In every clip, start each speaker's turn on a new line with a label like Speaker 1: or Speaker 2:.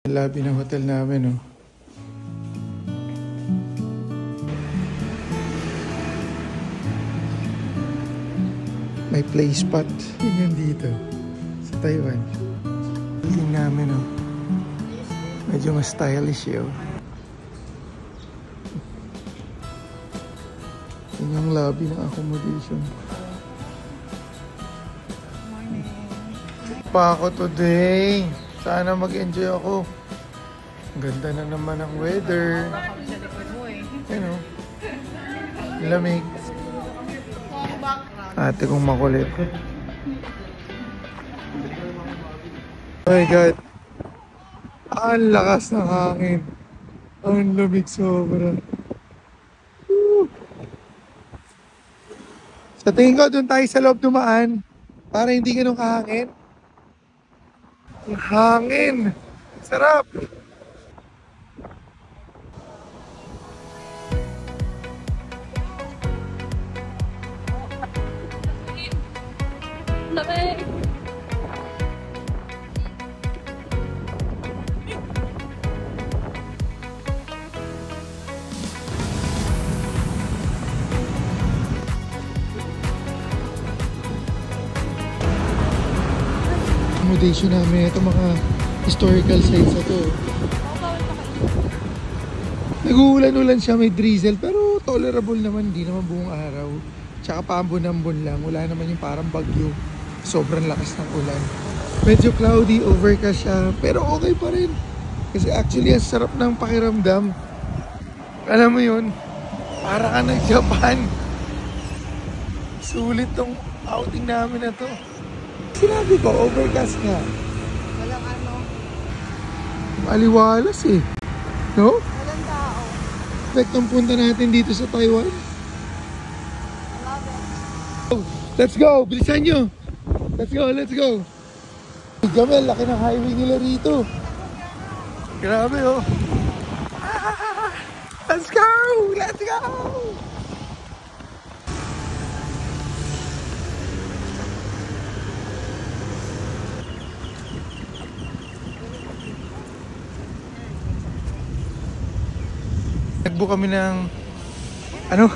Speaker 1: Lobby ng hotel namin, oh. May play spot. Yun dito. Sa Taiwan. Building namin, oh. Medyo mas stylish, oh. Yun yung lobby ng accommodation. Pa ako today. Sana mag-enjoy ako. Ang ganda na naman ang weather. Ano? Lamig. Ate kong makulit. Oh my God. Ang lakas ng hangin. Ang lamig sobra. Woo. Sa tingin ko, doon tayo sa loob dumaan. Para hindi ganun kahangin. Hangin. Sarap.
Speaker 2: Lamig.
Speaker 1: Accommodation namin. Ito mga historical sites na to. Nag-uulan-ulan siya, may drizzle, pero tolerable naman, hindi naman buong araw. Tsaka paambon-ambon lang, wala naman yung parang bagyo. Sobrang lakas ng ulan. Medyo cloudy, overcast siya, pero okay pa rin. Kasi actually, ang sarap ng pakiramdam. Alam mo yun, para ka ng Japan. Sulit tong outing namin na to. Sinabi ko, overcast nga.
Speaker 2: Walang ano.
Speaker 1: Maliwalas eh. No?
Speaker 2: Walang tao.
Speaker 1: Perfect ang punta natin dito sa Taiwan.
Speaker 2: I love it.
Speaker 1: Let's go! Bilisan nyo! Let's go, let's go! Gamel, laki ng highway nila rito. Grabe oh. Let's go! Let's go! Nagbook kami ng ano?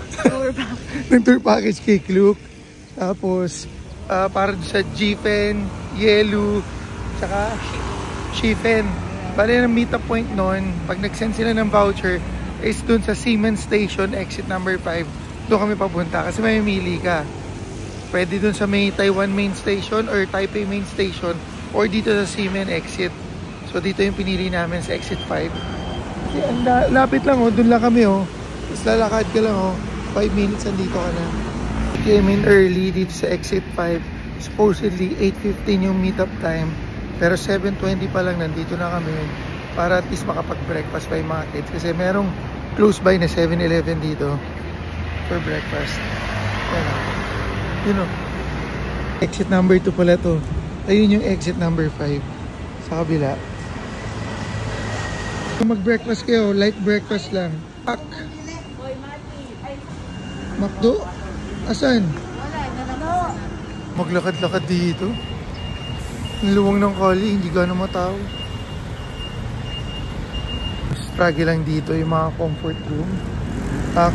Speaker 1: ng tour package kay Klook. Tapos para sa Jifen, Yelu, tsaka Shifen. Bali ang meet up point nun, pag nag-send sila ng voucher, is dun sa Siemens Station, exit number 5. Doon kami papunta kasi may mili ka. Pwede dun sa may Taiwan Main Station or Taipei Main Station or dito sa Siemens exit. So dito yung pinili namin sa exit 5. Lapit lang oh, dun lang kami oh. Tapos lalakad ka lang oh, 5 minutes andito ka na. Came in early dito sa exit 5. Supposedly 8:15 yung meetup time. Pero 7:20 pa lang nandito na kami para at least makapag-breakfast pa yung mga kids. Kasi merong close by na 7-Eleven dito for breakfast. Yan o. Yun o. Exit number 2 pala to. Ayun yung exit number 5 sa kabila. Kung mag-breakfast kayo, light breakfast lang. Pak! McDo? Asan? Maglakad-lakad dito. Ang luwang ng kali, hindi gano'ng matao. Struggle lang dito yung mga comfort room.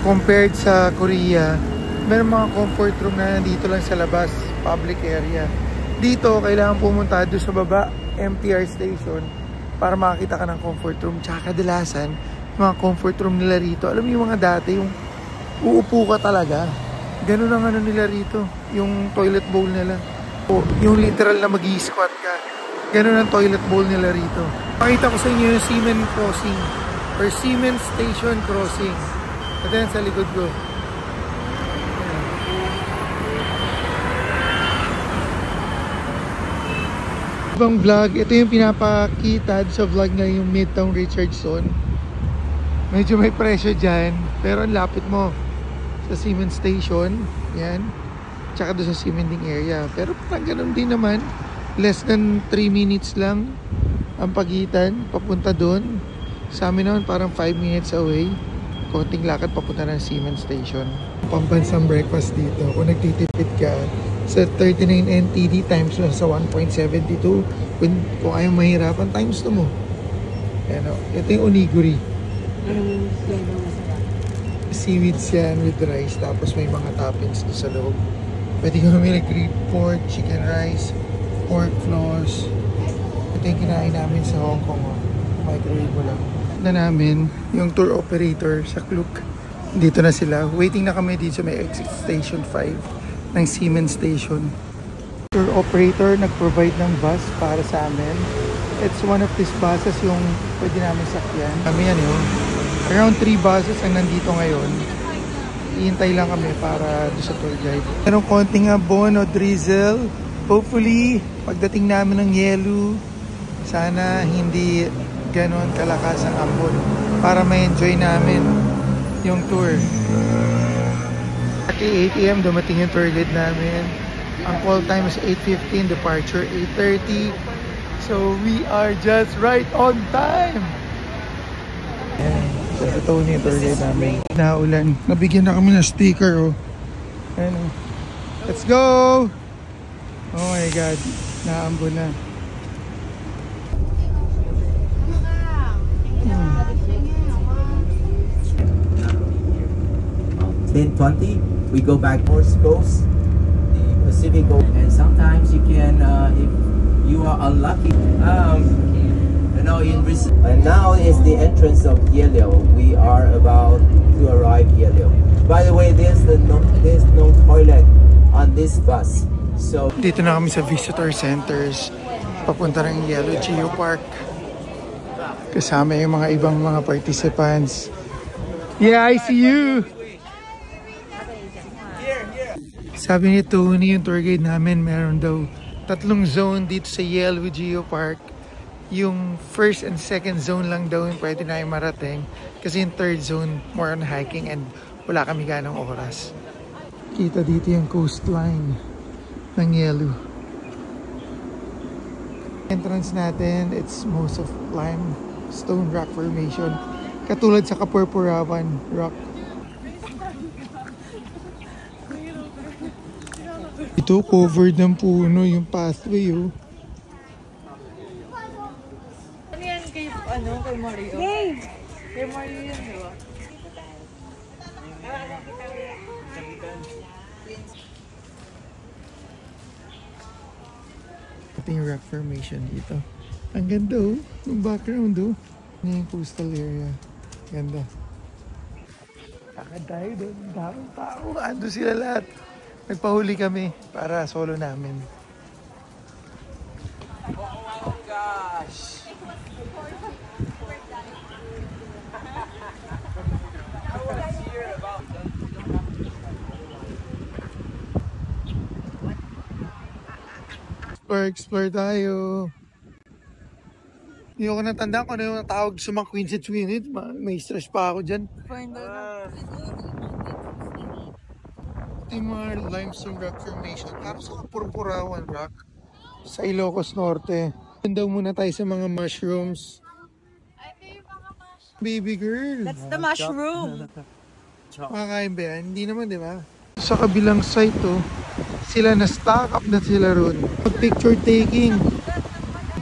Speaker 1: Compared sa Korea, meron mga comfort room na nandito lang sa labas, public area. Dito, kailangan pumunta doon sa baba, MTR station, para makakita ka ng comfort room. Tsaka kadalasan, mga comfort room nila rito, alam mo yung mga dati, yung uupo ka talaga. Ganun ang ano nila rito, yung toilet bowl nila. O yung literal na mag-i-squat ka. Ganun ang toilet bowl nila rito. Pakita ko sa inyo yung Siemens Crossing or Siemens Station Crossing. Ito yan sa likod ko. Ibang vlog, ito yung pinapakita sa vlog na yung Midtown Richardson. Medyo may presyo dyan, pero ang lapit mo sa Siemens Station. Yan. Tsaka doon sa cementing area. Pero parang ganun din naman. Less than 3 minutes lang ang pagitan papunta doon. Sa amin naman parang 5 minutes away. Konting lakad papunta ng Siemens Station. Pambansang breakfast dito. Kung nagtitipid ka sa 39 NTD times sa 1.72. Kung ayaw mahirapan, times 2 mo. Ayan o. Ito yung onigiri.
Speaker 2: Anong flavor masarap?
Speaker 1: Seaweeds yan with rice. Tapos may mga toppings doon sa loob. Pwede kami nag-grilled pork, chicken rice, pork floss. Ito yung kinain namin sa Hong Kong. Microwave mo lang. Na namin yung tour operator sa Klook. Dito na sila. Waiting na kami dito sa may exit station 5 ng Siemens Station. Tour operator nag-provide ng bus para sa amin. It's one of these buses yung pwede namin sakyan. Kami yan yun. Around 3 buses ang nandito ngayon. Iintay lang kami para doon sa tour guide. Merong konting abon o drizzle. Hopefully, pagdating namin ng Yelu, sana hindi ganon kalakas ang ambon para ma-enjoy namin yung tour. At 8 AM dumating yung tour guide namin. Ang call time is 8:15, departure 8:30. So we are just right on time. Ayan, totoo niya yung tour guide namin. Naulan. Nabigyan na kami ng sticker oh. Ayan oh. Let's go! Oh my God. Naambon na.
Speaker 3: Then 20, we go back North Coast, the Pacific Coast, and sometimes you can, if you are unlucky, you know, and now is the entrance of Yellow. We are about to arrive Yellow. By the way, there's no toilet on this bus. So
Speaker 1: dito na kami sa visitor centers. Papunta ng Yellow Geopark. Kasama yung mga ibang mga participants. Yeah, I see you! Sabi ni Tony, yung tour guide namin, meron daw 3 zone dito sa Yellow Geopark. Yung first and second zone lang daw yung pwede na yung marating. Kasi yung third zone, more on hiking and wala kami ganong oras. Kita dito yung coastline ng Yellow. Entrance natin, it's most of limestone rock formation. Katulad sa Kapurpurawan rock. Ito, covered ng puno yung pathway, oh.
Speaker 2: Ano yan kay Mario? Yay! Kay Mario yan, di ba?
Speaker 1: Ito yung rock formation dito. Ang ganda, oh. Yung background, oh. Ano yung coastal area. Ganda. Kakad tayo doon. Daming tao. Ando sila lahat. Nagpahuli kami para solo namin.
Speaker 3: oh gosh.
Speaker 1: Explore tayo. Hindi ko natandaan kung ano yung tawag sa mga Quincy. May stress pa ako dyan. Ito yung mga limestone rock formation. Parang sa Kapurpurawan rock. Sa Ilocos Norte. Pundaw muna tayo sa mga mushrooms. Baby girl.
Speaker 2: That's the mushroom.
Speaker 1: Makakain ba yan? Hindi naman, di ba? Sa kabilang site, oh, sila na-stock up na sila ron. Picture taking.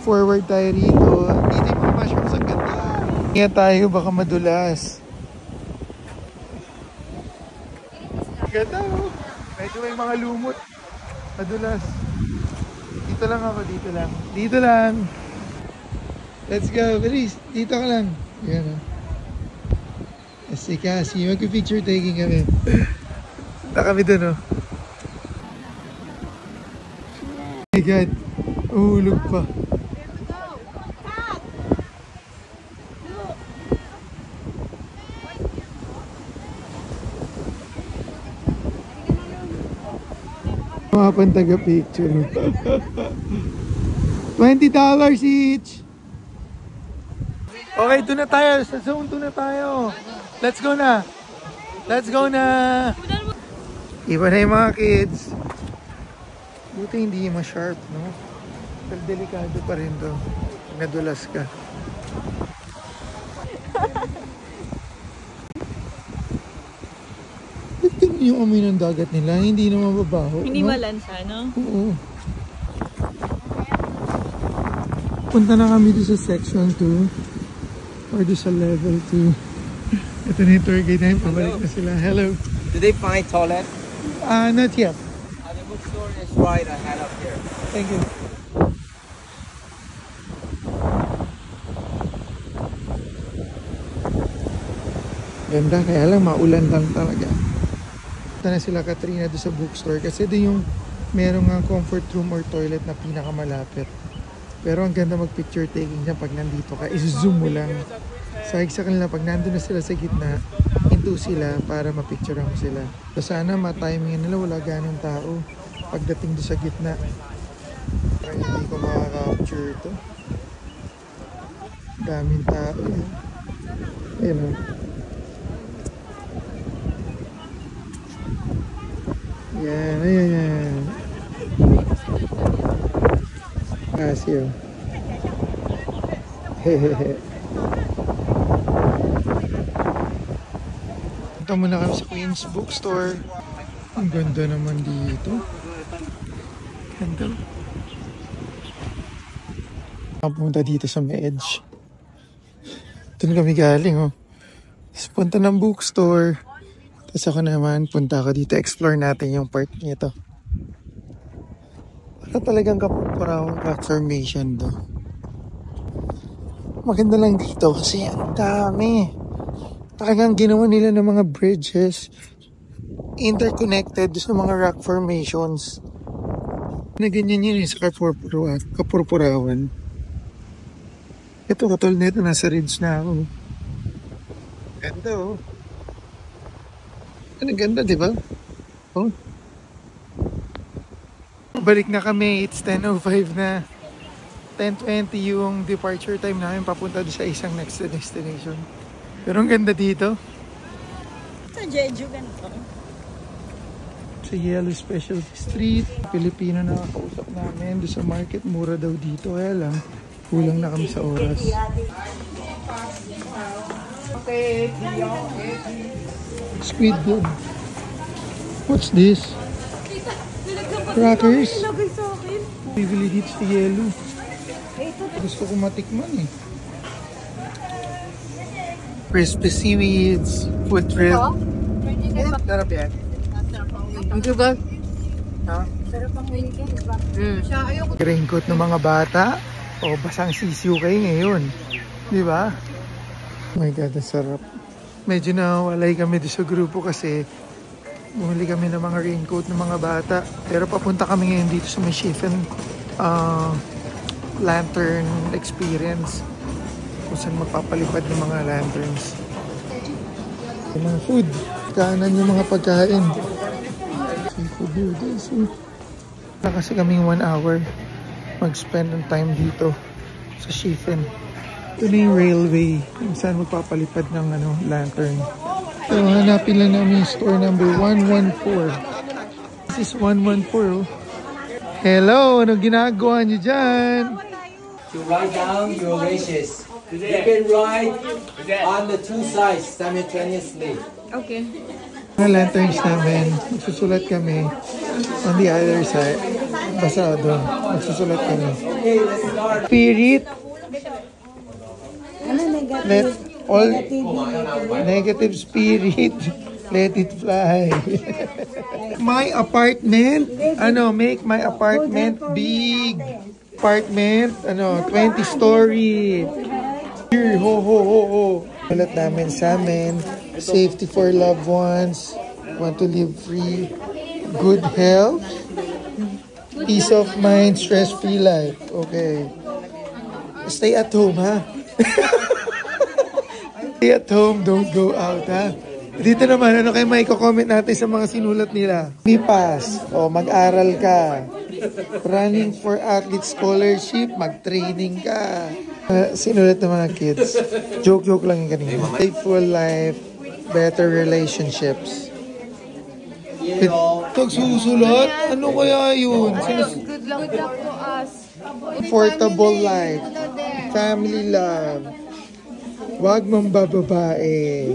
Speaker 1: Forward tayo rito. Dito yung mga mushrooms ang ganda. Ingat tayo, baka madulas. Ganda, oh. Medyo may mga lumot. Madulas. Dito lang ako, dito lang. Dito lang. Let's go, bilis. Dito ka lang. Yan, oh. Si Cassie, mag-picture taking kami. Na kami dun, oh. Oh my God. Uhulog pa. Mga pantaga-picture. $20 each! Okay, doon na tayo. Sa zone 2 na tayo. Let's go na. Let's go na. Iba na yung mga kids. Buti hindi ma-sharp, no? Pero delikado pa rin to. Nadulas ka. Tingnan yung amoy ng dagat nila. Hindi na mababaho.
Speaker 2: Hindi
Speaker 1: no?
Speaker 2: malansa, no?
Speaker 1: Oo. Punta na kami doon sa section 2. or doon sa level 2. Ito na yung tour guide namin. Pabalik na sila. Hello.
Speaker 3: Did they find toilet?
Speaker 1: Not yet.
Speaker 3: The bookstore is right ahead of here.
Speaker 1: Thank you. Ganda, kaya lang maulan lang talaga. Punta na sila Katrina doon sa bookstore kasi doon yung merong nga comfort room or toilet na pinakamalapit. Pero ang ganda mag-picture taking niya pag nandito ka, is-zoom mo lang. Sahig sa kanila, pag nandun na sila sa gitna, into sila para mapicture mo sila. So sana ma-timing nila, wala ganong tao pagdating doon sa gitna. Pero hindi ko makaka-capture ito. Daming tao yun. Ayun o. Yan, ayan, yan. Casio. Hehehe. Punta muna kami sa Queen's Bookstore. Ang ganda naman dito. Ganda. Punta dito sa may edge. Doon kami galing, oh. Tapos punta ng bookstore. Tapos ako naman, punta ako dito. Explore natin yung part nito. Para talagang kapag-parawang transformation do. Maganda lang dito kasi ang dami. Talagang ginawa nila ng mga bridges interconnected sa mga rock formations. Na ganyan yun sa Kapurpurawan. Ito, katulad nito, nasa ridge na ako. Ganda, oh. Ang ganda, di ba? Oh. Balik na kami. It's 10:05 na. 10:20 yung departure time namin papunta doon sa isang next destination. Pero ang ganda dito.
Speaker 2: Sa Jeju, ganito.
Speaker 1: Sa Yellow Specialty Street. Pilipino na nakausap namin. Doon sa market, mura daw dito. Kaya lang, kulang na kami sa oras. Squidward. What's this? Crackers? Bibili dito sa Yellow. Gusto ko matikman eh. Crispy seaweeds, food trip. Sarap yan.
Speaker 2: Ang diba?
Speaker 1: Ha?
Speaker 2: Sarap ang winter.
Speaker 1: Raincoat ng mga bata. O basang sisiw kayo ngayon. Di ba? Oh my God, ang sarap. Medyo nawalay kami sa grupo kasi bumili kami ng mga raincoat ng mga bata. Pero papunta kami ngayon dito sa may Shifen lantern experience. Kung saan magpapalipad ng mga lanterns. Yung mga food. Kaanan yung mga pagkain. Seafood noodles. Wala kasi kaming 1 hour mag-spend ng time dito sa Shifen. Ito na yung railway kung saan magpapalipad ng lantern. So hanapin lang namin yung store number 114. This is 114. Oh. Hello! Anong ginagawa niyo dyan?
Speaker 3: To write down your wishes. You can write on the 2 sides simultaneously.
Speaker 2: Okay.
Speaker 1: Mga lanterns namin, magsusulat kami on the other side. Basta doon, magsusulat kami.
Speaker 3: Okay, let's start.
Speaker 1: Spirit. Let all negative spirit, let it fly. My apartment, make my apartment big. Apartment, 20 story. Here, ho, ho, ho, ho. Ulat namin sa amin, safety for loved ones, want to live free, good health, peace of mind, stress-free life. Okay. Stay at home, ha? Stay at home, don't go out, ha? Dito naman, ano kayo may comment natin sa mga sinulat nila? Lipas, o mag-aral ka. Running for athlete scholarship, mag-training ka. Sinulat ng mga kids. Joke-joke lang yung kanina. Faithful life, better relationships. Nagsusulat? Ano kaya yun?
Speaker 2: Good luck to us.
Speaker 1: Comfortable life, family love, wag mong bababae.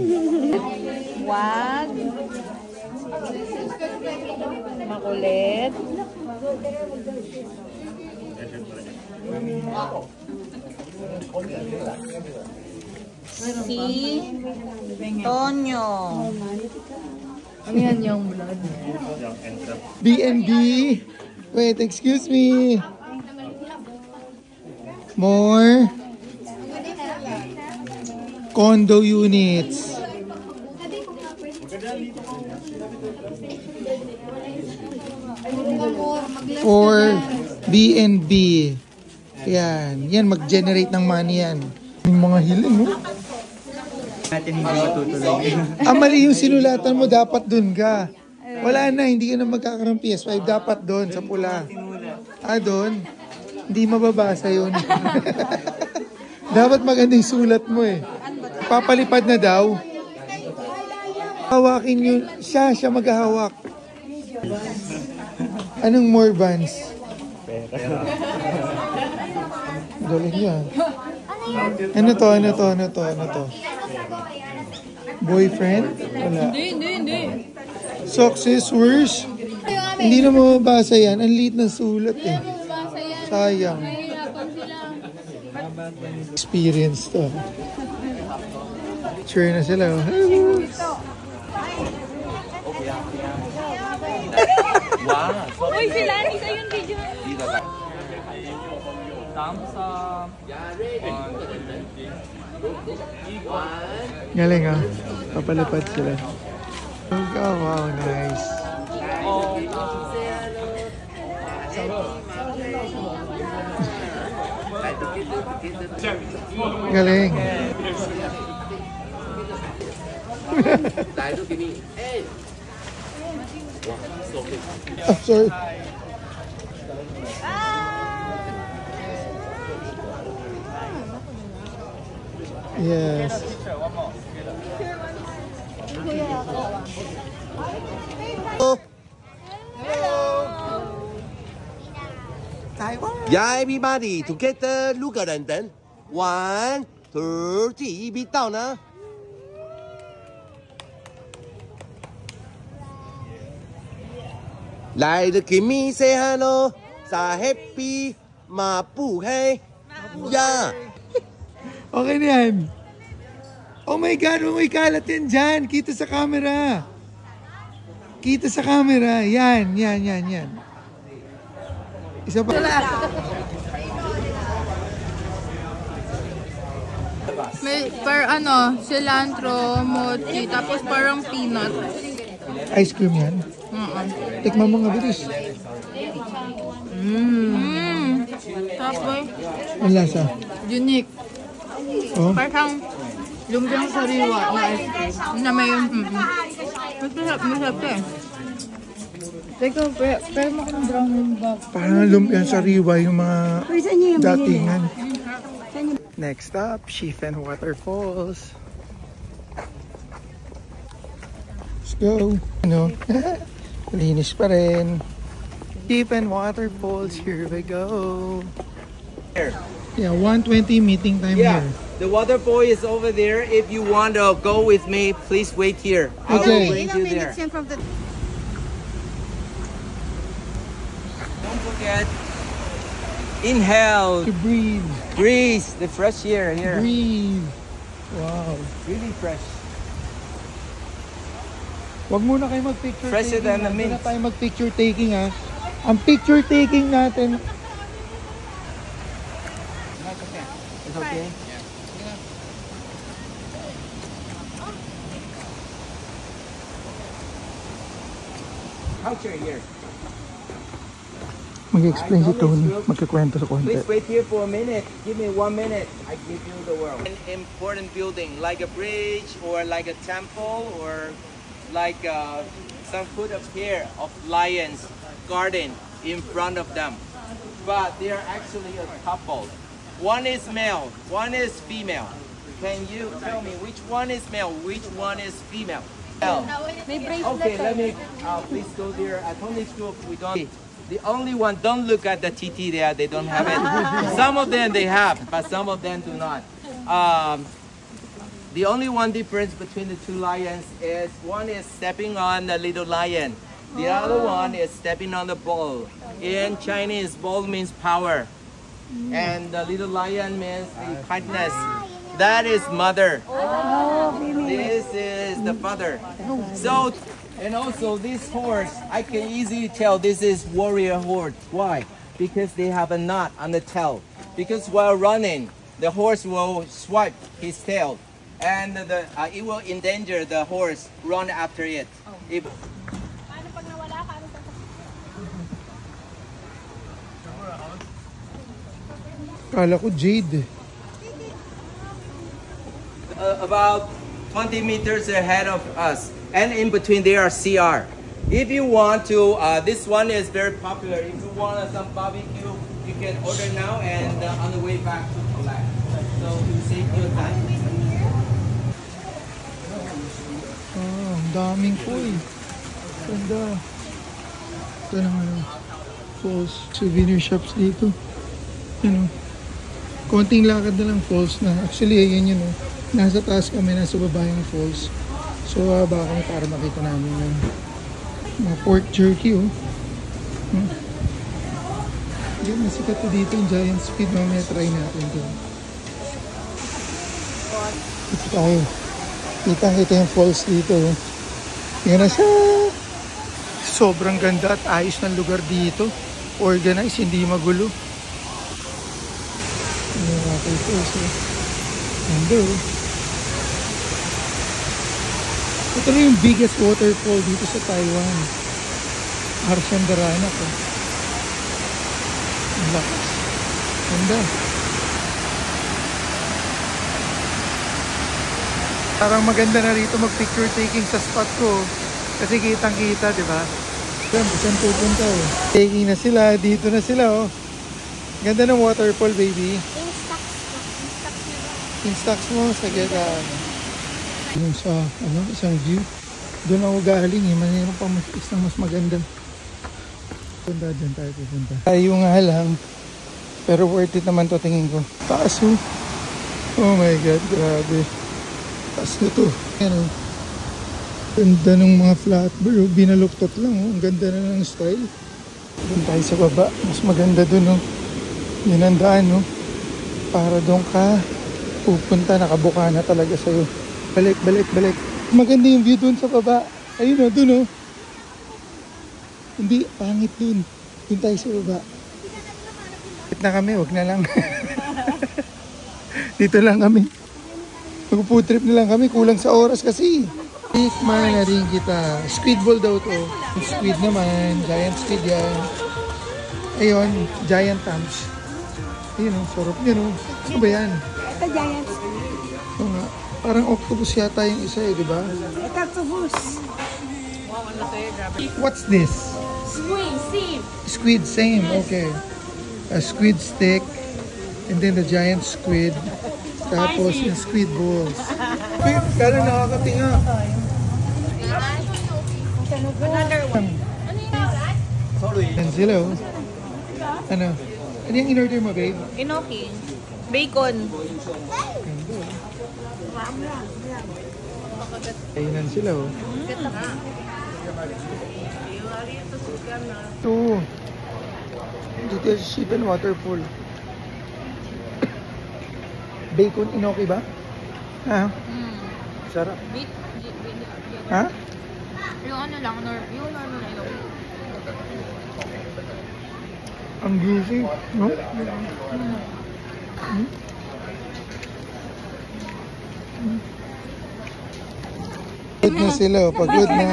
Speaker 2: Wag. Makulit.
Speaker 4: Si Tonyo.
Speaker 2: Ano yan yung blood?
Speaker 1: B&B. Wait, excuse me. More condo units. For B&B. Yan. Yan, mag-generate ng money yan. Yung mga hiling, oh.
Speaker 3: Natin hindi matutuloy.
Speaker 1: Mali yung sinulatan mo, dapat dun ka. Wala na, hindi ka na magkakaroon PS5. Dapat dun, sa pula. Dun. Hindi mababasa yun. Dapat maganda yung sulat mo eh. Papalipad na daw. Hawakin yun. Siya maghahawak. Anong more buns? Galing yan. Ano to? Boyfriend? Wala.
Speaker 2: Hindi.
Speaker 1: Successors? Hindi na mababasa yan. Ang liit ng sulat eh. Sayang. Experience to. Sure na sila.
Speaker 3: Wow.
Speaker 2: Uy, sila, isa yung video.
Speaker 1: Galing ah. Papalipad sila. Oh, wow, nice. Galing. Oh, sorry. Yes.
Speaker 5: Yeah, everybody together look at London. 1, 2, 3， biết到呢？来的 give me say hello， sa happy 马不黑呀。
Speaker 1: Okay na yan. Oh my God, may kalat yan dyan. Kita sa camera. Yan. Isa pa.
Speaker 2: May cilantro, mochi, tapos parang peanut.
Speaker 1: Ice cream yan. Tikman mo nga, bilis.
Speaker 2: Tapos,
Speaker 1: Ang lasa.
Speaker 2: unique.
Speaker 1: Oh.
Speaker 2: Parang lumpiang sariwa na ice cream. Na may masarap eh. Teka, pero mo kung brown yung bag.
Speaker 1: Parang lumpiang sariwa yung mga datingan. Next up, Shifen Waterfalls. Let's go. Linis pa rin. Shifen Waterfalls, here we go. Yeah, 1:20 meeting time here.
Speaker 3: The waterfall is over there. If you want to go with me, please wait here. I will bring you there. Don't forget, inhale,
Speaker 1: To breathe.
Speaker 3: breathe the fresh air here.
Speaker 1: Breathe. Wow.
Speaker 3: Really fresh.
Speaker 1: Wag muna kayo mag-picture
Speaker 3: Fresher
Speaker 1: taking.
Speaker 3: than the mint.
Speaker 1: Wag muna tayo mag-picture taking ha. Ang picture taking natin.
Speaker 3: It's okay. Culture here.
Speaker 1: Mag-explain si Tony. Magkakwento sa konti.
Speaker 3: Please wait here for a minute. Give me 1 minute. I give you the world. An important building, like a bridge or like a temple or like some foot up here of lions garden in front of them. But they are actually a couple. One is male, one is female. Can you tell me which one is male, which one is female? Okay, let me please go there. At Tony's group, we don't. The only one, don't look at the TT there, they don't have it. Some of them they have, but some of them do not. The only one difference between the two lions is one is stepping on the little lion. The other one is stepping on the bull. In Chinese, bull means power. And the little lion means the kindness. that is mother. This is the father. So, and also this horse, I can easily tell this is warrior horse. Why? Because they have a knot on the tail. Because while running, the horse will swipe his tail, and it will endanger the horse run after it.
Speaker 1: Kala ko Jade.
Speaker 3: About 20 meters ahead of us, and in between there are CR. If you want to, this one is very popular. If you want some barbecue, you can order now and on the way back to collect. So you save your time.
Speaker 1: Oh, ang daming koi. Ganda. Ito naman falls. Souvenir shops dito. Ano? Konting lakad na lang falls na. Actually, ayan yun. Nasa taas kami, nasa baba yung falls. So, baka kami para makita namin yung mga pork jerky, oh. Yan, nasikat to dito yung giant squid. Mamaya try natin ito. Ito tayo. Kitang-kita yung falls dito, oh. Yan na siya. Sobrang ganda at ayos ng lugar dito. Organized, hindi magulo. Okay, falls, oh. Ganda, oh. Ito na yung biggest waterfall dito sa Taiwan. Harshandarana ko. Ang lakas. Ganda. Parang maganda na rito mag-picture taking sa spot ko. Kasi kitang-kita, di ba? Saan pupunta, oh. Taking na sila. Dito na sila, oh. Ganda ng waterfall, baby. Instax mo sa gitna. Yung sa isang view. Doon ako galing eh. Mayroon pa isang mas maganda. Punta dyan tayo pupunta. Tayo nga lang. Pero worth it naman to tingin ko. Taas oh. Oh my god, grabe. Taas na to. Yan oh. Ganda ng mga flatbird oh. Binaluktot lang oh. Ang ganda na ng style. Doon tayo sa baba. Mas maganda doon oh. Yun ang daan oh. Para doon ka pupunta. Nakabuka na talaga sa'yo. Balik. Maganda yung view dun sa baba. Ayun o, dun o. Hindi, pangit dun. Dun tayo sa baba. Dito na kami, wag na lang. Dito lang kami. Mag-food trip na lang kami, kulang sa oras kasi. Tikman na rin kita. Squid ball daw to. Yung squid naman, giant squid yan. Ayun, giant tams. Ayun o, sarap yun o. Ano ba yan?
Speaker 4: Ito giant squid.
Speaker 1: Oo nga. Parang octopus yata yung isa eh, di ba?
Speaker 4: Octopus.
Speaker 1: What's this? Squid, same. Okay. A squid stick. And then the giant squid. Tapos yung squid balls. Wait, kala nakakatinga. Yan sila oh. Ano? Ano yung in-order mo, babe?
Speaker 4: Inoki. Bacon.
Speaker 1: Kainan sila oh. Ito. Dito sa Shippen Waterfall. Bacon inoki ba? Ha? Sarap. Ha?
Speaker 2: Yung ano lang, yung normal inoki.
Speaker 1: Ang juicy, no? Pagod na sila, pagod na.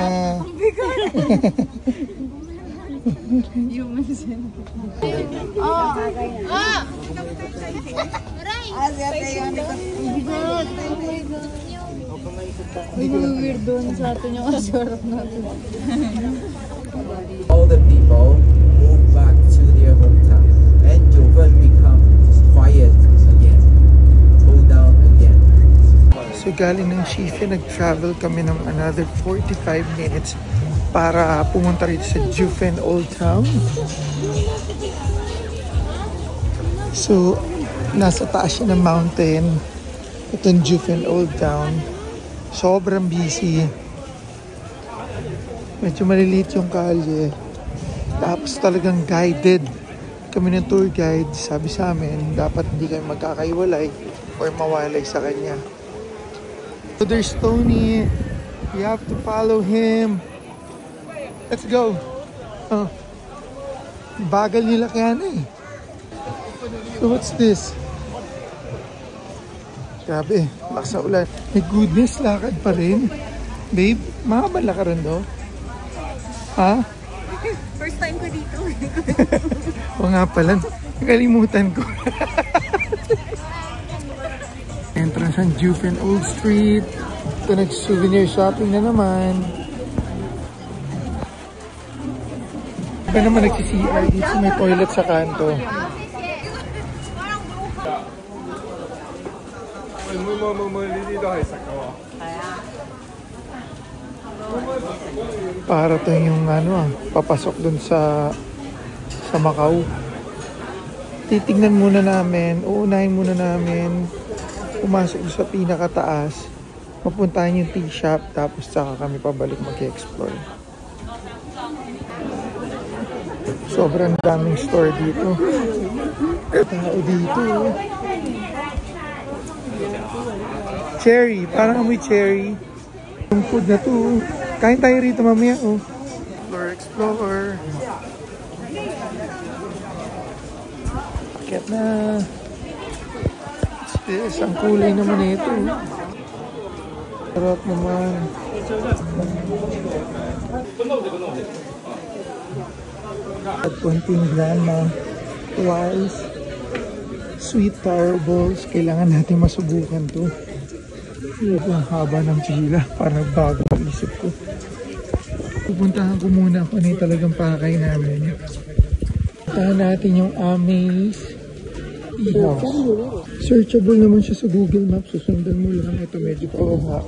Speaker 2: Weird doon sa atin yung asarap natin.
Speaker 3: All the people move back to their hometown, and Jovan becomes quiet again, cool down again.
Speaker 1: So galing ng Shifen, nag-travel kami ng another 45 minutes para pumunta rito sa Jufen Old Town. So, nasa taas siya ng mountain. Itong Jufen Old Town. Sobrang busy. Medyo maliliit yung kalye. Tapos talagang guided. Kami ng tour guide, sabi sa amin, dapat hindi kami magkakaiwalay. or mawalay sa kanya. So there's Tony. You have to follow him. Let's go. Oh. Bagal nila kaya na eh. So what's this? Grabe, lakas na ulan. My goodness, lakad pa rin. Babe, makabala ka rin daw? Ha?
Speaker 4: First time ko dito.
Speaker 1: O nga pala, nakalimutan ko. Entrance ng Jufen Old Street. Ito nag-souvenir shopping na naman. Iba naman nagsi-CR dito, may toilet sa kanto. Para to yung papasok dun sa Macau. Titignan muna namin, uunahin muna namin pumasok sa pinakataas, mapuntahan yung tea shop, tapos saka kami pabalik mag-explore. Sobrang daming store dito. Tao dito. Cherry, parang amoy cherry. Yung food na to. Kain tayo rito mamaya. Explore. Akit na. Yes, ang kulay naman ito. Sarap naman. At konting grandma twice. Sweet taro balls. Kailangan natin masubukan to. Ang haba ng pila. Parang bago ang isip ko. Pupuntahan ko muna kung ano yung talagang pakay namin. Puntahan natin yung Amaze Tea House. Searchable naman siya sa Google Maps. Susundan mo lang. Ito medyo pababa.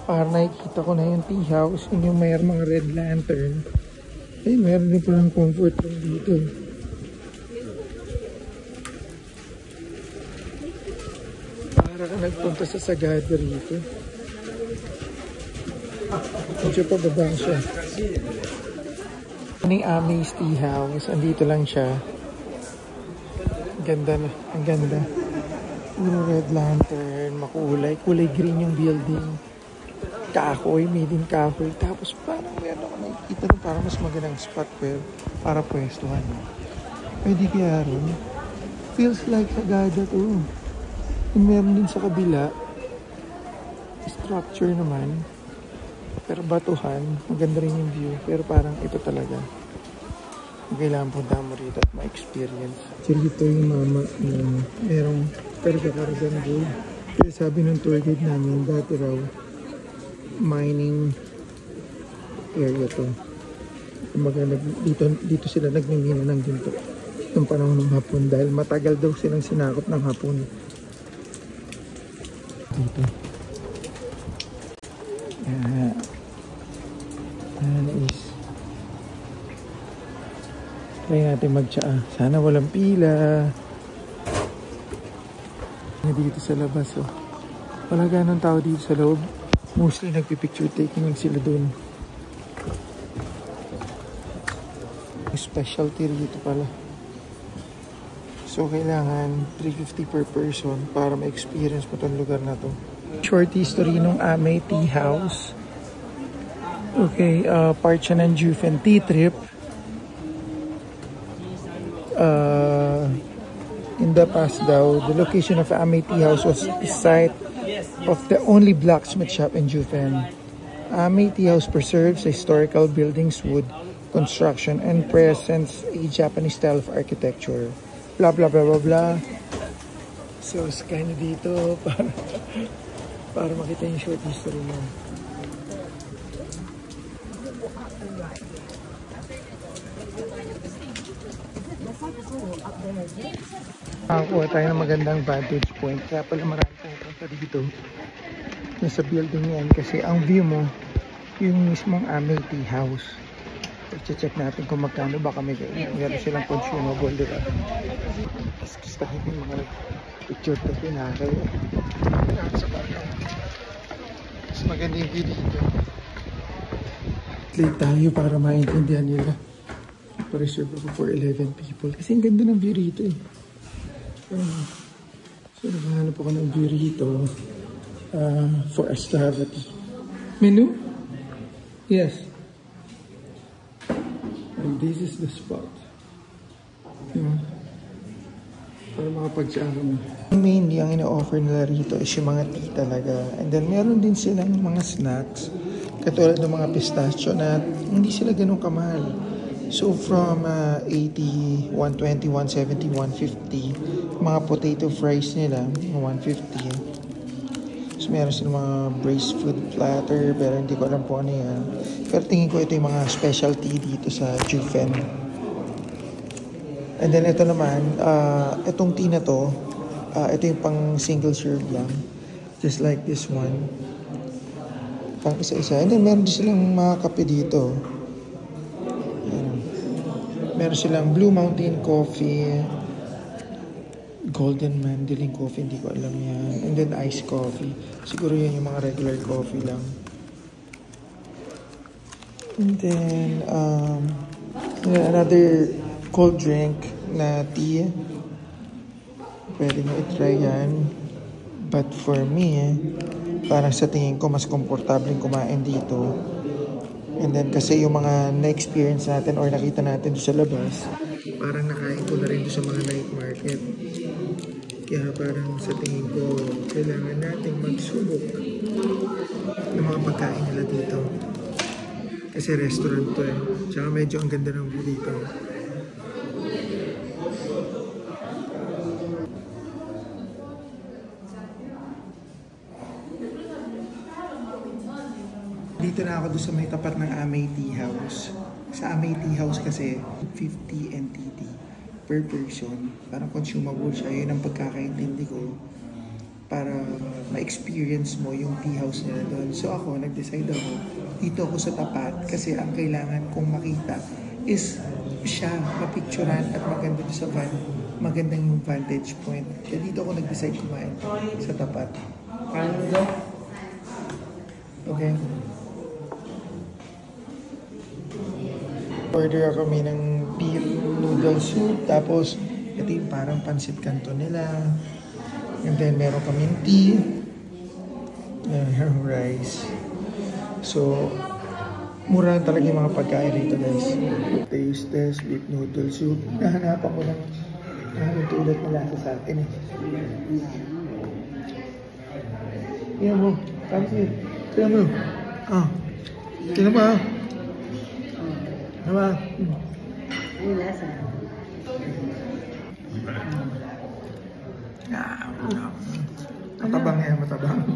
Speaker 1: Para nakikita ko na yung tea house. Yun yung mayroong mga red lantern. Ay, mayroon din palang comfort room dito. Para ka nagpunta sa Sagada rito. Medyo pababa siya. Ano yung Amaze Tea House? Andito lang siya. Ganda na. Ang ganda. Puro red lantern. Makulay. Kulay green yung building. Kahoy. Made in kahoy. Tapos parang meron ako nakikita rin parang mas magandang spot para pwestuhan. Pwede kaya rin. Feels like Sagada to. And meron din sa kabila. Structure naman. Pero batuhan. Maganda rin yung view. Pero parang ito talaga. Kailangan punta mo rito at ma-experience. Actually, ito yung mama na merong karga-kargan gold. Kaya sabi ng tour guide namin, dati raw, mining area to. Kumbaga, dito sila nagmimina ng ginto. Itong panahon ng Hapon dahil matagal daw silang sinakop ng Hapon. Dito. Yan is try natin mag-tsaa. Sana walang pila. Dito sa labas, oh. Wala ganun tao dito sa loob. Mostly nagpipicture taking lang sila dun. Specialty rito pala. So, kailangan 350 per person para ma-experience mo itong lugar na to. Short history nung Amay Tea House. Okay, part siya ng Jufen Tea Trip. In the past daw, the location of Amay Tea House was the site of the only blacksmith shop in Jufen. Amay Tea House preserves historical buildings, wood construction, and presents a Japanese style of architecture. Blah blah blah blah blah. So, scan dito para makita yung short history mo. Nakakuha tayo ng magandang vantage point. Kaya pala marami pumunta dito sa building yan kasi ang view mo yung mismong Amay Tea House. I-check natin kung magkano baka may meron silang consumable, di ba? Tapos tayo yung mga picture na pinakay. Mas maganda yung view dito. Play tayo para maintindihan nila. Pa-reserve ako for 11 people. Kasi ang ganda ng view rito eh. So, nakahanap ako ng burrito for us to have it. Menu? Yes. And this is the spot. Diba? Para makapag-siya kami. Mainly, ang ina-offer nila rito is yung mga tea talaga. And then, meron din silang mga snacks. Katulad ng mga pistachio na hindi sila ganun kamahal. So, from 80, 120, 170, 150, mga potato fries nila, 150. So, meron silang mga braised food platter, pero hindi ko alam po ano yan. Pero tingin ko ito yung mga specialty dito sa Jufen. And then, ito naman, itong tea na to, ito yung pang single serve lang. Just like this one. Pang isa-isa. And then, meron din silang mga kape dito. Meron silang Blue Mountain Coffee, Golden Mandolin Coffee, hindi ko alam yan. And then iced coffee. Siguro yan yung mga regular coffee lang. And then, another cold drink na tea. Pwede nyo i-try yan. But for me, parang sa tingin ko, mas komportable kumain dito. And then kasi yung mga na-experience natin or nakita natin doon sa labas, parang nakain ko na rin doon sa mga night market. Kaya parang sa tingin ko, kailangan natin magsubok ng mga pagkain nila dito. Kasi restaurant to eh. Tsaka medyo ang ganda ng view dito. Dito na ako doon sa may tapat ng Amay Tea House. Sa Amay Tea House kasi, 50 NTD per person. Parang consumable siya. Yun ang pagkakaintindi ko. Para ma-experience mo yung tea house nila doon. So ako, nag-decide ako, dito ako sa tapat. Kasi ang kailangan kong makita is siya, mapicturan at maganda doon sa van. Magandang yung vantage point. Kaya dito ako nag-decide kumain sa tapat. Okay. Order kami ng beef noodle soup. Tapos, ito yung parang pancit canton nila. And then, meron kami tea. And rice. So, mura talaga yung mga pagkain rito, guys. Taste test, beef noodle soup. Nahanapan ko ng tulad na lasa sa atin. Tingnan mo. Pancit. Tingnan mo. Tingnan mo ah. Diba?
Speaker 4: Ay, lasa.
Speaker 1: Matabang yan, matabang.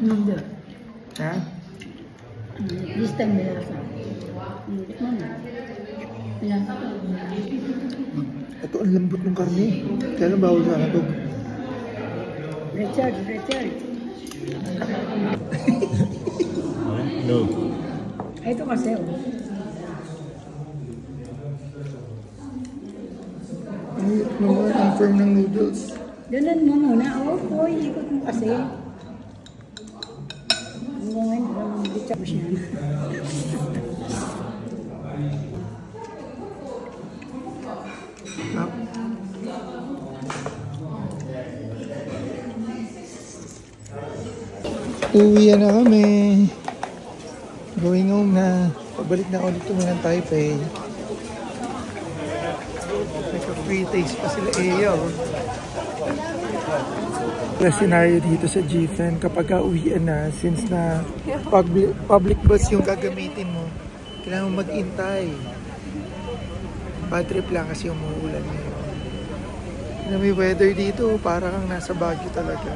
Speaker 4: Hindi.
Speaker 1: Ha?
Speaker 4: This time may lasa. Hindi naman. May lasa ko.
Speaker 1: Ito ang lambot ng karne. Kaya lang bawal sa akin ito.
Speaker 4: Richard.
Speaker 5: No.
Speaker 4: Ito kasi,
Speaker 1: Ang hirap naman, ang firm ng noodles.
Speaker 4: Ganun mo muna. Oo, ikot mo kasi. Ngayon, bitsa mo siya.
Speaker 1: Uwi na kami. Going home na. Pabalik na ulit kami ng Taipei. Naka-free taste pa sila Eyo. Yung scenario dito sa Jufen kapag uwian na, since na public bus yung gagamitin mo, kailangan mo mag-intay. Bad trip lang kasi umuulan ngayon. Na may weather dito, para kang nasa Baguio talaga.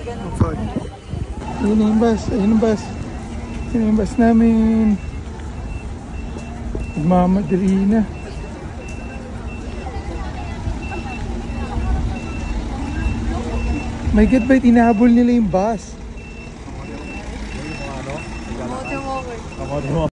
Speaker 1: Ang fog. Ayun na yung bus, ayun ang bus. Ayun yung bus namin. Magmamadali na. My God, ba't inahabol nila yung bus?
Speaker 2: Kamote mo.